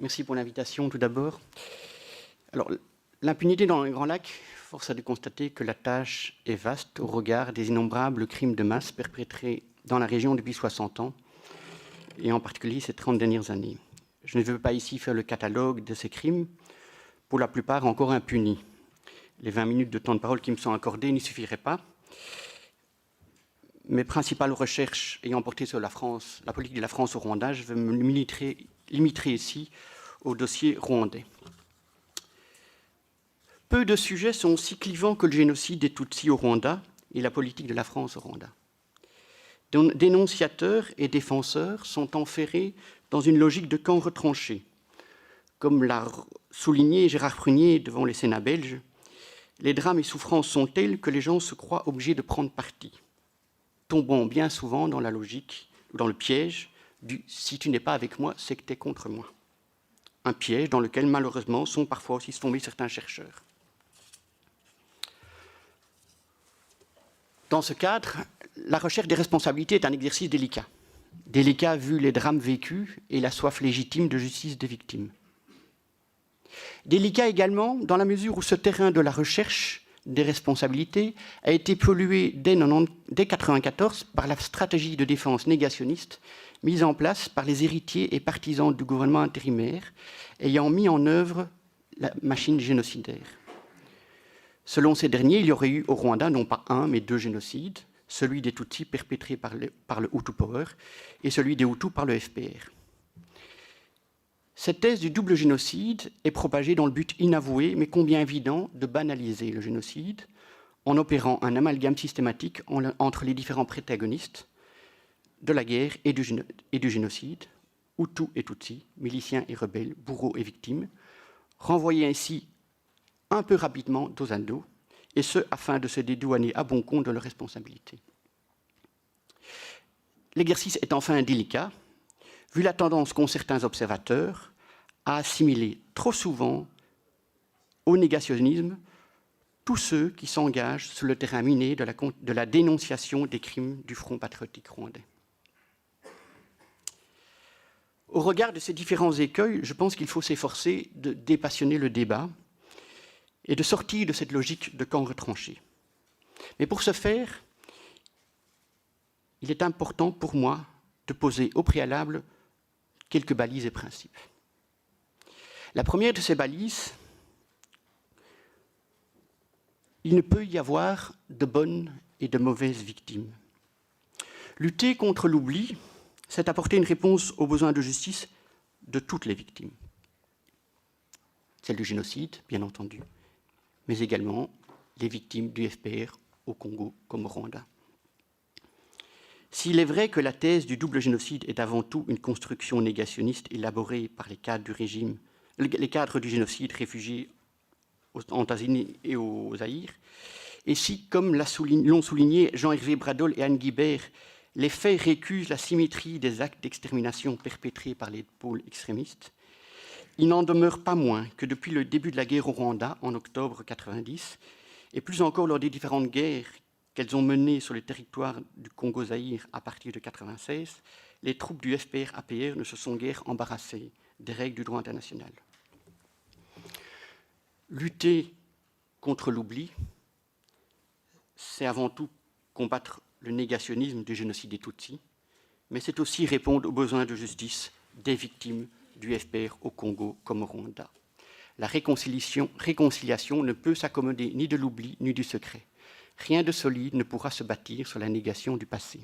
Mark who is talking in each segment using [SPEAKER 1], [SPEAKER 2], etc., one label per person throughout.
[SPEAKER 1] Merci pour l'invitation tout d'abord. Alors, l'impunité dans les Grands Lacs, force est de constater que la tâche est vaste au regard des innombrables crimes de masse perpétrés dans la région depuis 60 ans, et en particulier ces 30 dernières années. Je ne veux pas ici faire le catalogue de ces crimes, pour la plupart encore impunis. Les 20 minutes de temps de parole qui me sont accordées n'y suffiraient pas. Mes principales recherches ayant porté sur la politique de la France au Rwanda, je vais me limiter ici au dossier rwandais. Peu de sujets sont aussi clivants que le génocide des Tutsis au Rwanda et la politique de la France au Rwanda. Dénonciateurs et défenseurs sont enferrés dans une logique de camp retranché. Comme l'a souligné Gérard Prunier devant les Sénats belges, les drames et souffrances sont tels que les gens se croient obligés de prendre parti, tombant bien souvent dans la logique, dans le piège du « si tu n'es pas avec moi, c'est que tu es contre moi ». Un piège dans lequel, malheureusement, sont parfois aussi tombés certains chercheurs. Dans ce cadre, la recherche des responsabilités est un exercice délicat. Délicat vu les drames vécus et la soif légitime de justice des victimes. Délicat également dans la mesure où ce terrain de la recherche des responsabilités a été pollué dès 1994 par la stratégie de défense négationniste mise en place par les héritiers et partisans du gouvernement intérimaire ayant mis en œuvre la machine génocidaire. Selon ces derniers, il y aurait eu au Rwanda non pas un, mais deux génocides, celui des Tutsis perpétré par le Hutu Power et celui des Hutus par le FPR. Cette thèse du double génocide est propagée dans le but inavoué, mais combien évident, de banaliser le génocide en opérant un amalgame systématique entre les différents protagonistes de la guerre et du génocide, Hutus et Tutsis, miliciens et rebelles, bourreaux et victimes, renvoyés ainsi un peu rapidement dos à dos, et ce, afin de se dédouaner à bon compte de leurs responsabilités. L'exercice est enfin délicat, vu la tendance qu'ont certains observateurs à assimiler trop souvent au négationnisme tous ceux qui s'engagent sur le terrain miné de la dénonciation des crimes du Front patriotique rwandais. Au regard de ces différents écueils, je pense qu'il faut s'efforcer de dépassionner le débat et de sortir de cette logique de camp retranché. Mais pour ce faire, il est important pour moi de poser au préalable quelques balises et principes. La première de ces balises, il ne peut y avoir de bonnes et de mauvaises victimes. Lutter contre l'oubli, c'est apporter une réponse aux besoins de justice de toutes les victimes. Celle du génocide, bien entendu, mais également les victimes du FPR au Congo comme au Rwanda. S'il est vrai que la thèse du double génocide est avant tout une construction négationniste élaborée par les cadres du génocide réfugiés en Tanzanie et au Zaïre, et si, comme l'ont souligné Jean-Hervé Bradol et Anne Guibert, les faits récusent la symétrie des actes d'extermination perpétrés par les pôles extrémistes, il n'en demeure pas moins que depuis le début de la guerre au Rwanda, en octobre 1990, et plus encore lors des différentes guerres qu'elles ont menées sur le territoire du Congo-Zaïre à partir de 1996, les troupes du FPR-APR ne se sont guère embarrassées des règles du droit international. Lutter contre l'oubli, c'est avant tout combattre le négationnisme du génocide des Tutsis, mais c'est aussi répondre aux besoins de justice des victimes du FPR au Congo comme au Rwanda. La réconciliation ne peut s'accommoder ni de l'oubli ni du secret. Rien de solide ne pourra se bâtir sur la négation du passé.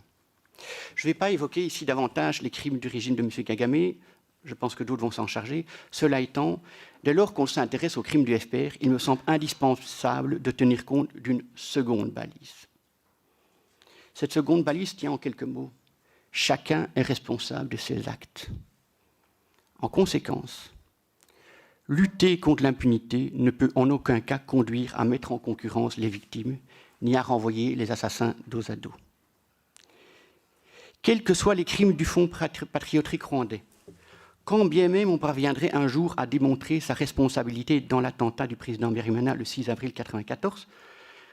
[SPEAKER 1] Je ne vais pas évoquer ici davantage les crimes du régime de M. Kagame, je pense que d'autres vont s'en charger. Cela étant, dès lors qu'on s'intéresse aux crimes du FPR, il me semble indispensable de tenir compte d'une seconde balise. Cette seconde balise tient en quelques mots. Chacun est responsable de ses actes. En conséquence, lutter contre l'impunité ne peut en aucun cas conduire à mettre en concurrence les victimes, ni à renvoyer les assassins dos à dos. Quels que soient les crimes du Front patriotique rwandais, quand bien même on parviendrait un jour à démontrer sa responsabilité dans l'attentat du président Biarimana le 6 avril 1994,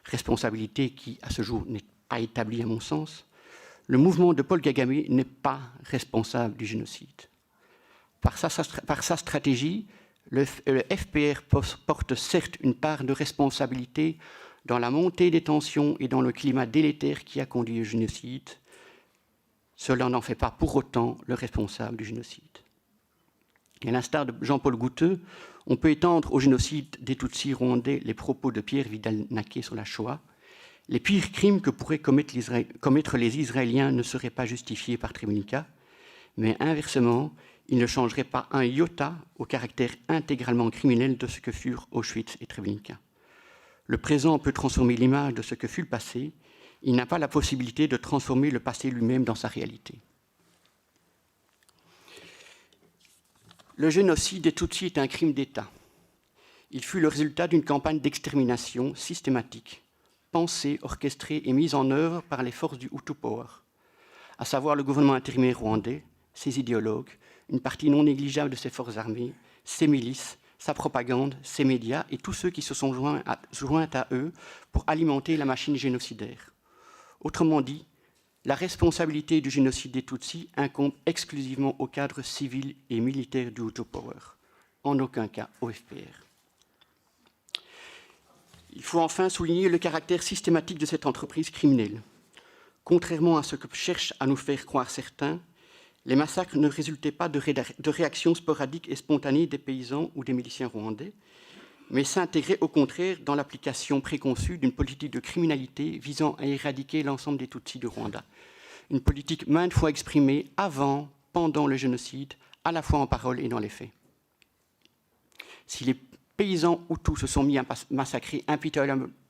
[SPEAKER 1] responsabilité qui, à ce jour, n'est pas établie à mon sens, le mouvement de Paul Kagame n'est pas responsable du génocide. Par sa stratégie, le FPR porte certes une part de responsabilité dans la montée des tensions et dans le climat délétère qui a conduit au génocide. Cela n'en fait pas pour autant le responsable du génocide. Et à l'instar de Jean-Paul Goutteux, on peut étendre au génocide des Tutsis rwandais les propos de Pierre Vidal-Naquet sur la Shoah. Les pires crimes que pourraient commettre les Israéliens ne seraient pas justifiés par Treblinka, mais inversement, ils ne changeraient pas un iota au caractère intégralement criminel de ce que furent Auschwitz et Treblinka. Le présent peut transformer l'image de ce que fut le passé. Il n'a pas la possibilité de transformer le passé lui-même dans sa réalité. Le génocide des Tutsis est un crime d'État. Il fut le résultat d'une campagne d'extermination systématique, pensée, orchestrée et mise en œuvre par les forces du Hutu Power, à savoir le gouvernement intérimaire rwandais, ses idéologues, une partie non négligeable de ses forces armées, ses milices, sa propagande, ses médias et tous ceux qui se sont joints à eux pour alimenter la machine génocidaire. Autrement dit, la responsabilité du génocide des Tutsis incombe exclusivement au cadre civil et militaire du Hutu Power, en aucun cas au FPR. Il faut enfin souligner le caractère systématique de cette entreprise criminelle. Contrairement à ce que cherchent à nous faire croire certains, les massacres ne résultaient pas de réactions sporadiques et spontanées des paysans ou des miliciens rwandais, mais s'intégraient au contraire dans l'application préconçue d'une politique de criminalité visant à éradiquer l'ensemble des Tutsis du Rwanda. Une politique maintes fois exprimée avant, pendant le génocide, à la fois en parole et dans les faits. Si les paysans Hutus se sont mis à massacrer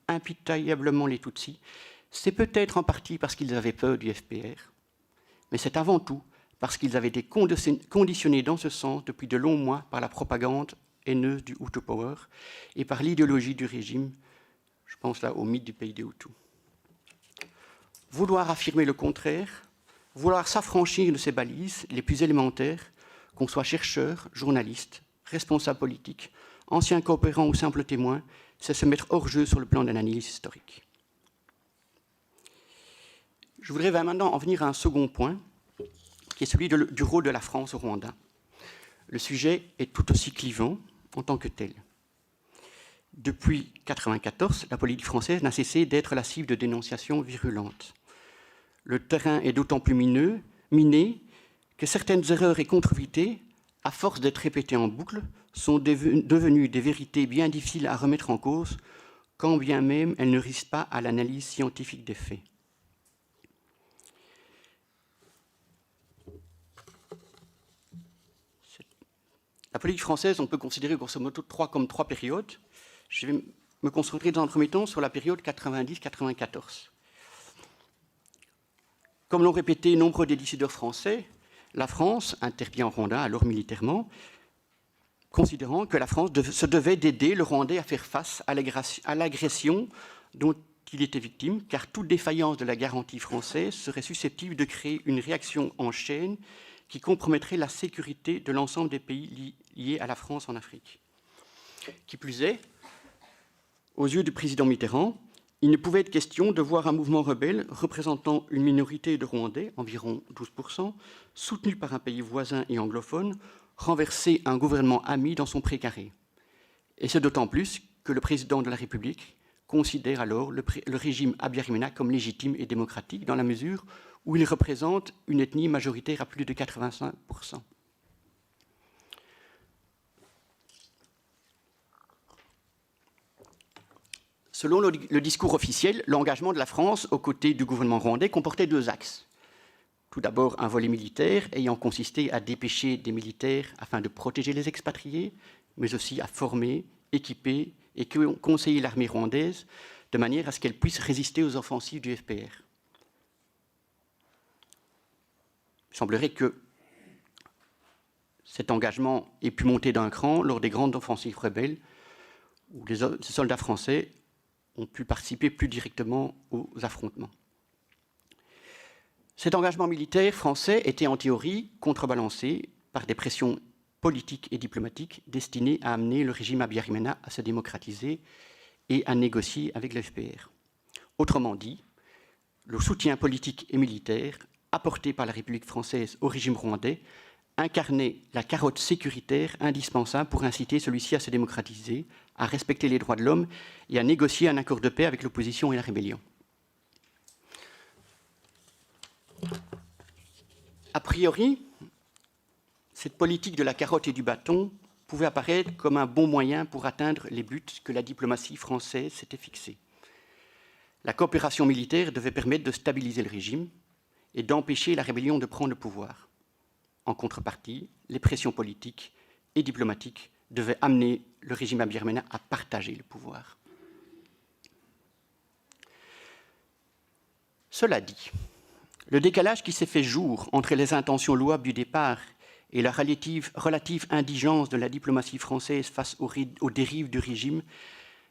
[SPEAKER 1] impitoyablement les Tutsis, c'est peut-être en partie parce qu'ils avaient peur du FPR, mais c'est avant tout parce qu'ils avaient été conditionnés dans ce sens depuis de longs mois par la propagande haineuse du Hutu Power et par l'idéologie du régime, je pense là au mythe du pays des Hutus. Vouloir affirmer le contraire, vouloir s'affranchir de ces balises les plus élémentaires, qu'on soit chercheur, journaliste, responsable politique, ancien coopérant ou simple témoin, c'est se mettre hors jeu sur le plan de l'analyse historique. Je voudrais maintenant en venir à un second point, qui est celui du rôle de la France au Rwanda. Le sujet est tout aussi clivant en tant que tel. Depuis 1994, la politique française n'a cessé d'être la cible de dénonciations virulentes. Le terrain est d'autant plus miné que certaines erreurs et contrevérités, à force d'être répétées en boucle, sont devenues des vérités bien difficiles à remettre en cause, quand bien même elles ne risquent pas à l'analyse scientifique des faits. La politique française, on peut considérer grosso modo comme trois périodes. Je vais me concentrer dans un premier temps sur la période 90-94. Comme l'ont répété nombreux des décideurs français, la France intervient en Rwanda, alors militairement, considérant que la France se devait d'aider le Rwandais à faire face à l'agression dont il était victime, car toute défaillance de la garantie française serait susceptible de créer une réaction en chaîne qui compromettrait la sécurité de l'ensemble des pays liés à la France en Afrique. Qui plus est, aux yeux du président Mitterrand, il ne pouvait être question de voir un mouvement rebelle représentant une minorité de Rwandais, environ 12%, soutenu par un pays voisin et anglophone, renverser un gouvernement ami dans son précaré. Et c'est d'autant plus que le président de la République considère alors le régime Abiyarimana comme légitime et démocratique dans la mesure où il représente une ethnie majoritaire à plus de 85%. Selon le discours officiel, l'engagement de la France aux côtés du gouvernement rwandais comportait deux axes. Tout d'abord, un volet militaire ayant consisté à dépêcher des militaires afin de protéger les expatriés, mais aussi à former, équiper et conseiller l'armée rwandaise de manière à ce qu'elle puisse résister aux offensives du FPR. Il semblerait que cet engagement ait pu monter d'un cran lors des grandes offensives rebelles où les soldats français ont pu participer plus directement aux affrontements. Cet engagement militaire français était en théorie contrebalancé par des pressions politiques et diplomatiques destinées à amener le régime Abiyarimana à se démocratiser et à négocier avec le FPR. Autrement dit, le soutien politique et militaire apporté par la République française au régime rwandais incarnait la carotte sécuritaire indispensable pour inciter celui-ci à se démocratiser, à respecter les droits de l'homme et à négocier un accord de paix avec l'opposition et la rébellion. A priori, cette politique de la carotte et du bâton pouvait apparaître comme un bon moyen pour atteindre les buts que la diplomatie française s'était fixés. La coopération militaire devait permettre de stabiliser le régime et d'empêcher la rébellion de prendre le pouvoir. En contrepartie, les pressions politiques et diplomatiques devaient amener le régime Abiy Ahmed à partager le pouvoir. Cela dit, le décalage qui s'est fait jour entre les intentions louables du départ et la relative indigence de la diplomatie française face aux dérives du régime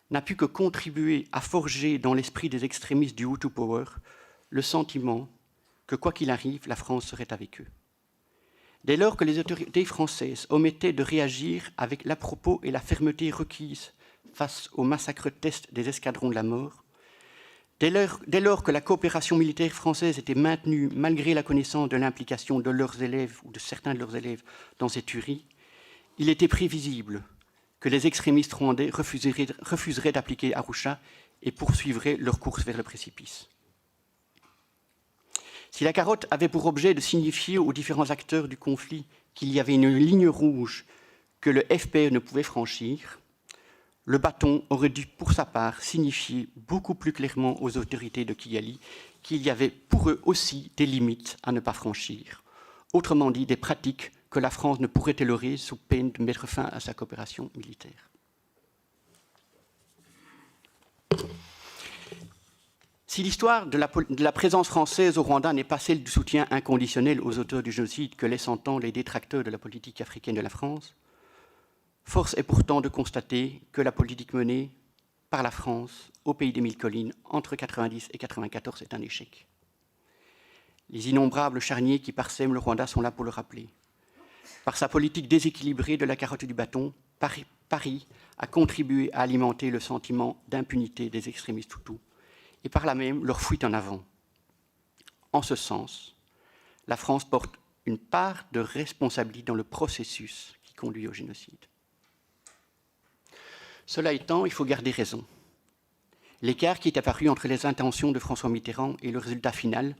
[SPEAKER 1] n'a pu que contribuer à forger dans l'esprit des extrémistes du Hutu Power le sentiment que, quoi qu'il arrive, la France serait avec eux. Dès lors que les autorités françaises omettaient de réagir avec l'à-propos et la fermeté requises face au massacre test des escadrons de la mort, dès lors que la coopération militaire française était maintenue malgré la connaissance de l'implication de leurs élèves ou de certains de leurs élèves dans ces tueries, il était prévisible que les extrémistes rwandais refuseraient d'appliquer Arusha et poursuivraient leur course vers le précipice. Si la carotte avait pour objet de signifier aux différents acteurs du conflit qu'il y avait une ligne rouge que le FPR ne pouvait franchir, le bâton aurait dû, pour sa part, signifier beaucoup plus clairement aux autorités de Kigali qu'il y avait pour eux aussi des limites à ne pas franchir. Autrement dit, des pratiques que la France ne pourrait tolérer sous peine de mettre fin à sa coopération militaire. Si l'histoire de la présence française au Rwanda n'est pas celle du soutien inconditionnel aux auteurs du génocide que laissent entendre les détracteurs de la politique africaine de la France, force est pourtant de constater que la politique menée par la France au pays des Mille Collines entre 1990 et 1994 est un échec. Les innombrables charniers qui parsèment le Rwanda sont là pour le rappeler. Par sa politique déséquilibrée de la carotte et du bâton, Paris a contribué à alimenter le sentiment d'impunité des extrémistes Hutus et par là même leur fuite en avant. En ce sens, la France porte une part de responsabilité dans le processus qui conduit au génocide. Cela étant, il faut garder raison. L'écart qui est apparu entre les intentions de François Mitterrand et le résultat final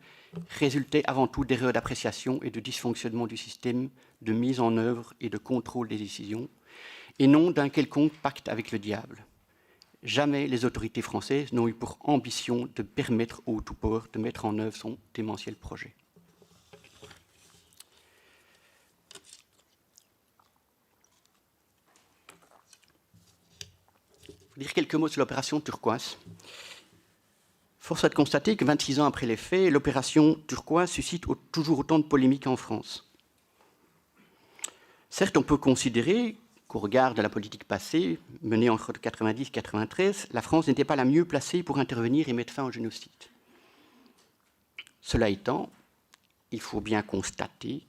[SPEAKER 1] résultait avant tout d'erreurs d'appréciation et de dysfonctionnement du système de mise en œuvre et de contrôle des décisions, et non d'un quelconque pacte avec le diable. Jamais les autorités françaises n'ont eu pour ambition de permettre au Hutu Power de mettre en œuvre son démentiel projet. Je vais dire quelques mots sur l'opération Turquoise. Force est de constater que 26 ans après les faits, l'opération Turquoise suscite toujours autant de polémiques en France. Certes, on peut considérer qu'au regard de la politique passée, menée entre 1990 et 1993, la France n'était pas la mieux placée pour intervenir et mettre fin au génocide. Cela étant, il faut bien constater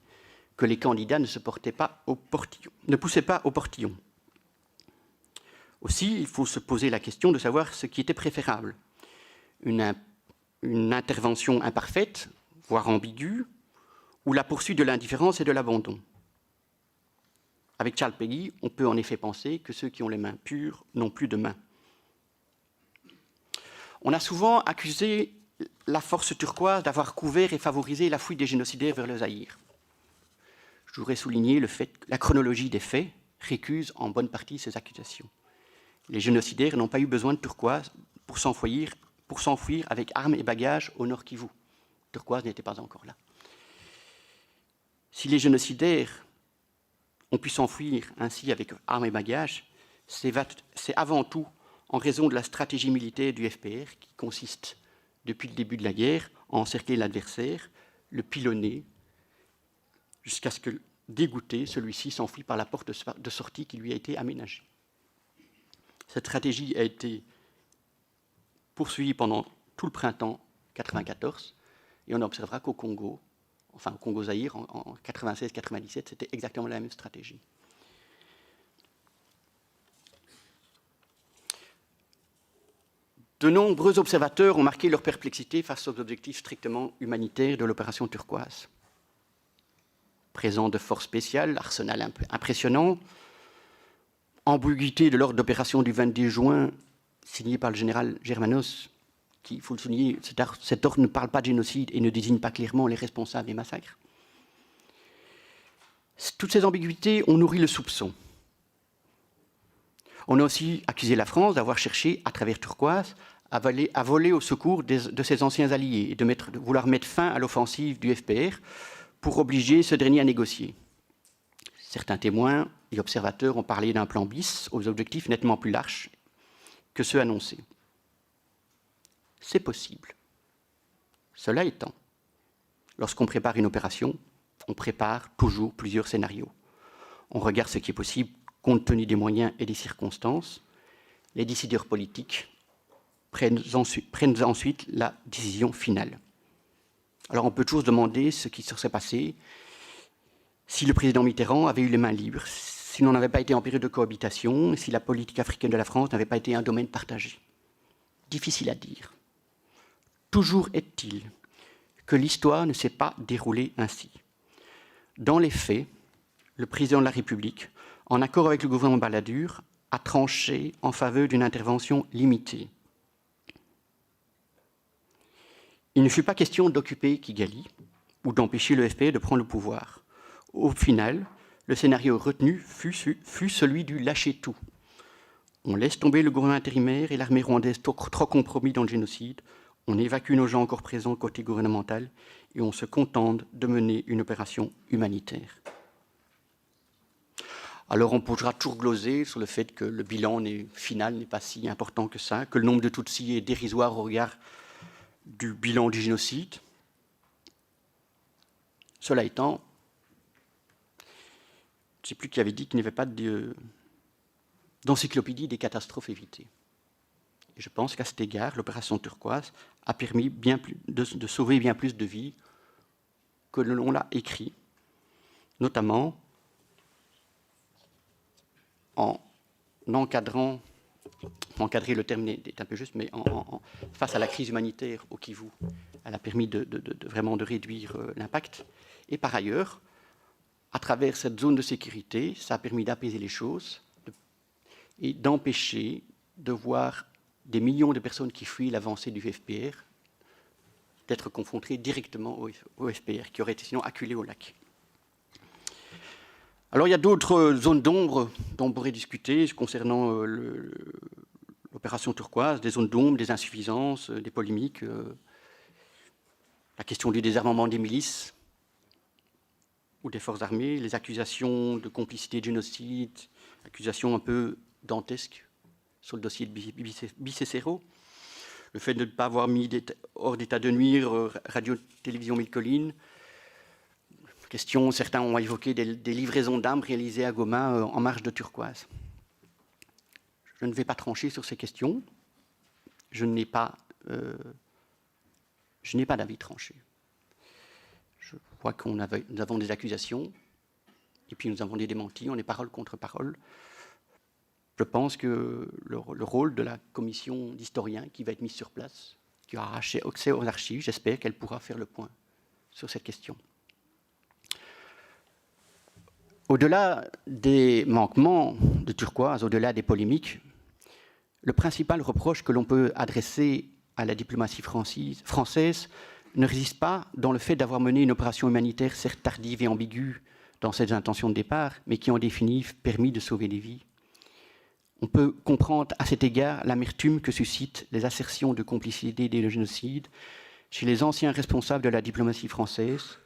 [SPEAKER 1] que les candidats ne poussaient pas au portillon. Aussi, il faut se poser la question de savoir ce qui était préférable. Une intervention imparfaite, voire ambiguë, ou la poursuite de l'indifférence et de l'abandon. Avec Charles Péguy, on peut en effet penser que ceux qui ont les mains pures n'ont plus de mains. On a souvent accusé la force turquoise d'avoir couvert et favorisé la fuite des génocidaires vers le Zaïre. Je voudrais souligner le fait que la chronologie des faits récuse en bonne partie ces accusations. Les génocidaires n'ont pas eu besoin de turquoise pour s'enfuir avec armes et bagages au Nord Kivu. Turquoise n'était pas encore là. Si les génocidaires ont pu s'enfuir ainsi avec armes et bagages, c'est avant tout en raison de la stratégie militaire du FPR qui consiste, depuis le début de la guerre, à encercler l'adversaire, le pilonner, jusqu'à ce que, dégoûté, celui-ci s'enfuit par la porte de sortie qui lui a été aménagée. Cette stratégie a été poursuivie pendant tout le printemps 1994, et on observera qu'au Congo, enfin au Congo-Zaïre, en 96-97, c'était exactement la même stratégie. De nombreux observateurs ont marqué leur perplexité face aux objectifs strictement humanitaires de l'opération Turquoise. présence de forces spéciales, arsenal impressionnant, ambiguïté de l'ordre d'opération du 22 juin, signé par le général Germanos, qui, il faut le souligner, cet ordre ne parle pas de génocide et ne désigne pas clairement les responsables des massacres. Toutes ces ambiguïtés ont nourri le soupçon. On a aussi accusé la France d'avoir cherché, à travers Turquoise, à voler au secours de ses anciens alliés et de vouloir mettre fin à l'offensive du FPR pour obliger ce dernier à négocier. Certains témoins et observateurs ont parlé d'un plan bis aux objectifs nettement plus larges que ceux annoncés. C'est possible. Cela étant, lorsqu'on prépare une opération, on prépare toujours plusieurs scénarios. On regarde ce qui est possible compte tenu des moyens et des circonstances. Les décideurs politiques prennent ensuite la décision finale. Alors on peut toujours se demander ce qui se serait passé si le président Mitterrand avait eu les mains libres, s'il n'en avait pas été en période de cohabitation, si la politique africaine de la France n'avait pas été un domaine partagé. Difficile à dire. Toujours est-il que l'histoire ne s'est pas déroulée ainsi. Dans les faits, le président de la République, en accord avec le gouvernement Balladur, a tranché en faveur d'une intervention limitée. Il ne fut pas question d'occuper Kigali ou d'empêcher le FPR de prendre le pouvoir. Au final, le scénario retenu fut celui du lâcher-tout. On laisse tomber le gouvernement intérimaire et l'armée rwandaise trop compromis dans le génocide. On évacue nos gens encore présents côté gouvernemental et on se contente de mener une opération humanitaire. Alors on pourra toujours gloser sur le fait que le bilan final n'est pas si important que ça, que le nombre de Tutsis est dérisoire au regard du bilan du génocide. Cela étant, je ne sais plus qui avait dit qu'il n'y avait pas d'encyclopédie des catastrophes évitées. Et je pense qu'à cet égard, l'opération Turquoise a permis de sauver bien plus de vies que l'on l'a écrit, notamment en encadrant, encadrer le terme est un peu juste, mais face à la crise humanitaire au Kivu, elle a permis vraiment de réduire l'impact. Et par ailleurs, à travers cette zone de sécurité, ça a permis d'apaiser les choses et d'empêcher de voir des millions de personnes qui fuient l'avancée du FPR d'être confrontées directement au FPR, qui auraient été sinon acculées au lac. Alors il y a d'autres zones d'ombre dont on pourrait discuter concernant l'opération Turquoise, des zones d'ombre, des insuffisances, des polémiques, la question du désarmement des milices ou des forces armées, les accusations de complicité de génocide, accusations un peu dantesques sur le dossier de Bicécero, le fait de ne pas avoir mis hors d'état de nuire Radio-Télévision Mille Collines. Question, certains ont évoqué des livraisons d'armes réalisées à Goma en marge de Turquoise. Je ne vais pas trancher sur ces questions. Je n'ai pas d'avis tranché. Je crois que nous avons des accusations et puis nous avons des démentis, on est parole contre parole. Je pense que le rôle de la commission d'historiens qui va être mise sur place, qui aura accès aux archives, j'espère qu'elle pourra faire le point sur cette question. Au-delà des manquements de Turquoise, au-delà des polémiques, le principal reproche que l'on peut adresser à la diplomatie française ne réside pas dans le fait d'avoir mené une opération humanitaire certes tardive et ambiguë dans ses intentions de départ, mais qui en définitive permis de sauver des vies. On peut comprendre à cet égard l'amertume que suscitent les assertions de complicité et de génocide chez les anciens responsables de la diplomatie française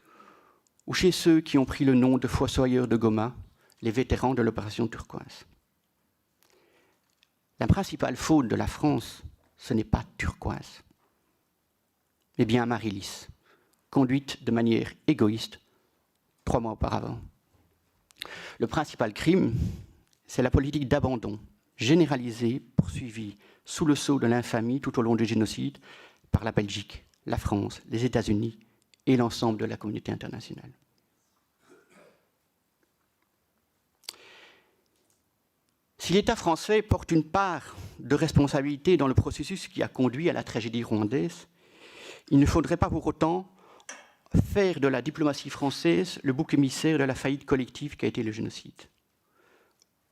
[SPEAKER 1] ou chez ceux qui ont pris le nom de fossoyeurs de Goma, les vétérans de l'opération Turquoise. La principale faute de la France, ce n'est pas Turquoise, mais bien Amaryllis, conduite de manière égoïste 3 mois auparavant. Le principal crime, c'est la politique d'abandon généralisée, poursuivie sous le sceau de l'infamie tout au long du génocide par la Belgique, la France, les États-Unis et l'ensemble de la communauté internationale. Si l'État français porte une part de responsabilité dans le processus qui a conduit à la tragédie rwandaise, il ne faudrait pas pour autant faire de la diplomatie française le bouc émissaire de la faillite collective qu'a été le génocide.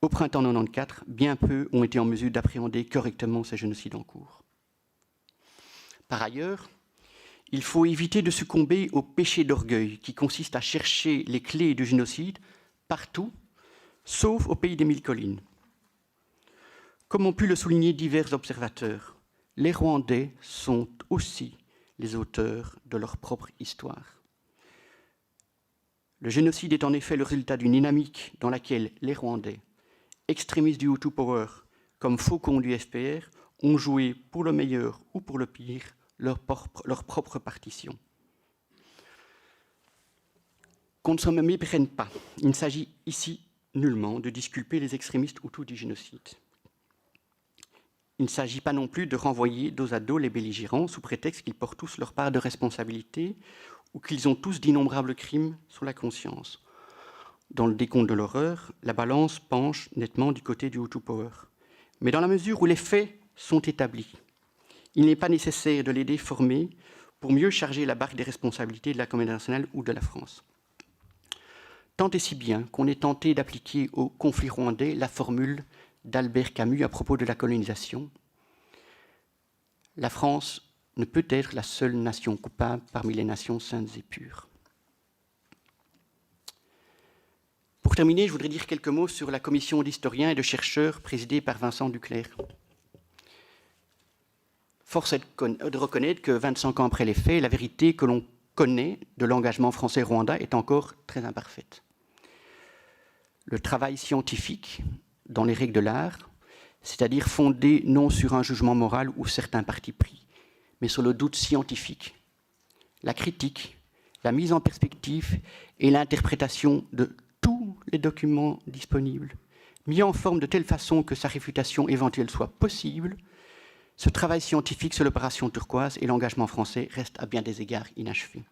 [SPEAKER 1] Au printemps 1994, bien peu ont été en mesure d'appréhender correctement ces génocides en cours. Par ailleurs, il faut éviter de succomber au péché d'orgueil qui consiste à chercher les clés du génocide partout, sauf au pays des mille collines. Comme ont pu le souligner divers observateurs, les Rwandais sont aussi les auteurs de leur propre histoire. Le génocide est en effet le résultat d'une dynamique dans laquelle les Rwandais, extrémistes du Hutu Power comme faucons du FPR, ont joué pour le meilleur ou pour le pire leur propre partition. Qu'on ne s'en méprenne pas, il ne s'agit ici nullement de disculper les extrémistes Hutus du génocide. Il ne s'agit pas non plus de renvoyer dos à dos les belligérants sous prétexte qu'ils portent tous leur part de responsabilité ou qu'ils ont tous d'innombrables crimes sur la conscience. Dans le décompte de l'horreur, la balance penche nettement du côté du Hutu Power. Mais dans la mesure où les faits sont établis, il n'est pas nécessaire de les déformer pour mieux charger la barque des responsabilités de la communauté internationale ou de la France. Tant et si bien qu'on est tenté d'appliquer au conflit rwandais la formule d'Albert Camus à propos de la colonisation. La France ne peut être la seule nation coupable parmi les nations saintes et pures. Pour terminer, je voudrais dire quelques mots sur la commission d'historiens et de chercheurs présidée par Vincent Duclerc. Force est de reconnaître que 25 ans après les faits, la vérité que l'on connaît de l'engagement français-rwandais est encore très imparfaite. Le travail scientifique, dans les règles de l'art, c'est-à-dire fondé non sur un jugement moral ou certains partis pris, mais sur le doute scientifique, la critique, la mise en perspective et l'interprétation de tous les documents disponibles, mis en forme de telle façon que sa réfutation éventuelle soit possible, ce travail scientifique sur l'opération turquoise et l'engagement français reste à bien des égards inachevé.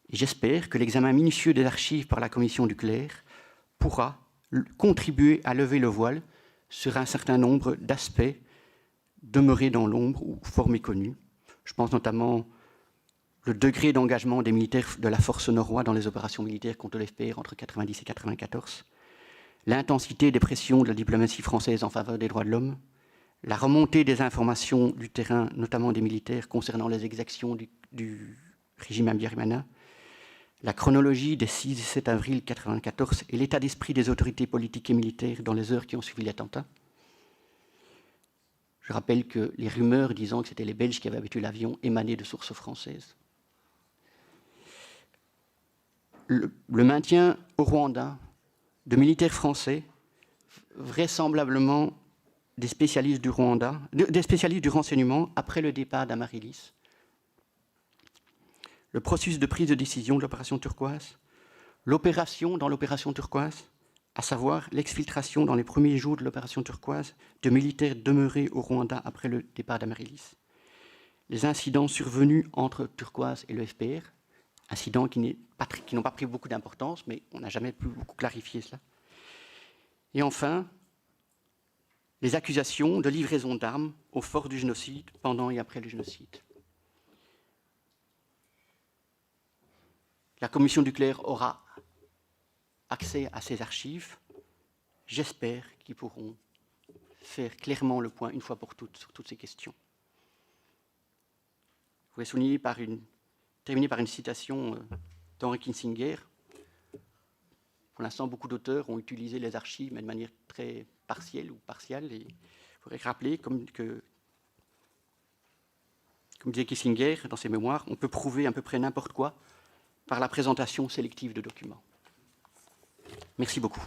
[SPEAKER 1] Et j'espère que l'examen minutieux des archives par la commission Duclerc pourra contribuer à lever le voile sur un certain nombre d'aspects demeurés dans l'ombre ou fort méconnus. Je pense notamment le degré d'engagement des militaires de la force norroise dans les opérations militaires contre le FPR entre 1990 et 1994, l'intensité des pressions de la diplomatie française en faveur des droits de l'homme, la remontée des informations du terrain, notamment des militaires, concernant les exactions du régime Habyarimana, la chronologie des 6 et 7 avril 1994 et l'état d'esprit des autorités politiques et militaires dans les heures qui ont suivi l'attentat. Je rappelle que les rumeurs disant que c'était les Belges qui avaient abattu l'avion émanaient de sources françaises. Le maintien au Rwanda de militaires français, vraisemblablement des spécialistes du Rwanda, des spécialistes du renseignement après le départ d'Amaryllis, le processus de prise de décision de l'opération turquoise, l'opération dans l'opération turquoise, à savoir l'exfiltration dans les premiers jours de l'opération turquoise de militaires demeurés au Rwanda après le départ d'Amaryllis, les incidents survenus entre Turquoise et le FPR, incidents qui n'ont pas pris beaucoup d'importance, mais on n'a jamais pu beaucoup clarifier cela. Et enfin, les accusations de livraison d'armes aux forces du génocide pendant et après le génocide. La commission Duclerc aura accès à ces archives. J'espère qu'ils pourront faire clairement le point une fois pour toutes sur toutes ces questions. Je voudrais terminer par une citation d'Henry Kissinger. Pour l'instant, beaucoup d'auteurs ont utilisé les archives, mais de manière très partielle ou partiale. Et je voudrais rappeler, comme disait Kissinger dans ses mémoires, on peut prouver à peu près n'importe quoi par la présentation sélective de documents. Merci beaucoup.